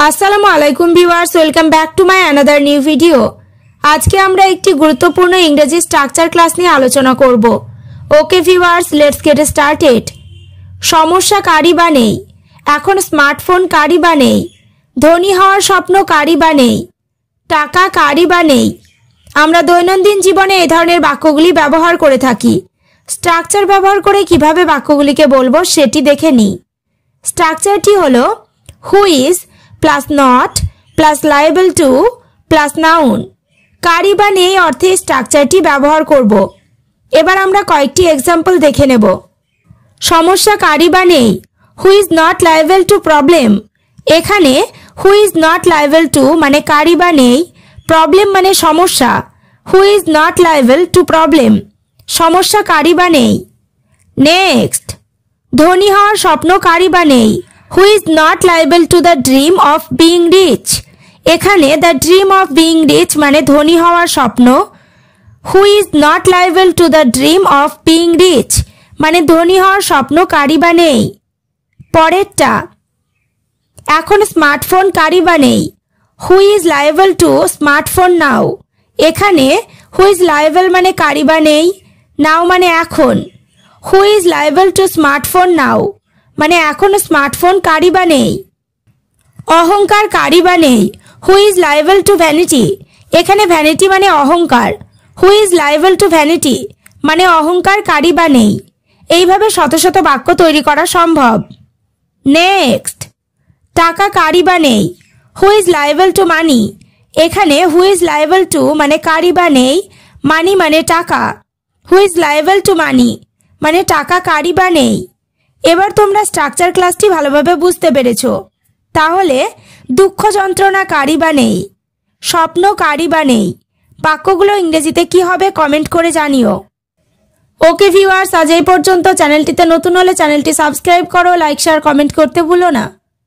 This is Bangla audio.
আসসালামু আলাইকুম viewers, welcome back to my another new video. আজকে আমরা একটি গুরুত্বপূর্ণ ইংরেজি স্ট্রাকচার ক্লাস নিয়ে আলোচনা করব। Okay viewers, let's get started. সমস্যা কারি বা নেই, এখন স্মার্টফোন কারি বা নেই, ধনী হওয়ার স্বপ্ন কারি বা নেই, টাকা কারি বা নেই। আমরা দৈনন্দিন জীবনে এই ধরনের বাক্যগুলি ব্যবহার করে থাকি। স্ট্রাকচার ব্যবহার করে কিভাবে বাক্যগুলিকে বলবো সেটি দেখে নিই। স্ট্রাকচারটি হলো who is plus not plus liable to plus noun. কারি বা নেই অর্থে স্ট্রাকচারটি ব্যবহার করব। এবার আমরা কয়েকটি এক্সাম্পল দেখে নেব। সমস্যা কারি বা নেই, who is not liable to problem. এখানে who is not liable to মানে কারি বা নেই, প্রবলেম মানে সমস্যা। Who is not liable to problem, সমস্যা কারি বা নেই। নেক্সট, ধনী হওয়ার স্বপ্ন কারি বা নেই, who is not liable to the dream of being rich. এখানে the dream of being rich মানে ধনী হওয়ার স্বপ্ন। Who is not liable to the dream of being rich মানে ধনী হওয়ার স্বপ্ন কারি বা নেই। পরেরটা, এখন স্মার্টফোন কারি বা নেই, who is liable to smartphone now. এখানে হু ইজ লায়েবল মানে কারি বা নেই, নাও মানে এখন। Who is liable to smartphone now মানে এখন স্মার্টফোন কারি বা নেই। অহংকার কারি বা নেই, who is liable to vanity. এখানে ভ্যানিটি মানে অহংকার, who is liable to vanity মানে অহংকার কারি বা নেই। এইভাবে শত শত বাক্য তৈরি করা সম্ভব। নেক্সট, টাকা কারি বা নেই, who is liable to money. এখানে হু ইজ লায়েবল টু মানে কারি বা নেই, মানি মানে টাকা। হু ইজ লায়েবল টু মানি মানে টাকা কারি বা নেই। এবার তোমরা স্ট্রাকচার ক্লাসটি ভালোভাবে বুঝতে পেরেছো। তাহলে দুঃখ যন্ত্রণা কারি বা নেই, স্বপ্ন কারি বা নেই। বাক্যগুলো ইংরেজিতে কি হবে কমেন্ট করে জানিও। ওকে ভিউয়ার্স, আজ এই পর্যন্ত। চ্যানেলটিতে নতুন হলে চ্যানেলটি সাবস্ক্রাইব করো, লাইক শেয়ার কমেন্ট করতে ভুলো না।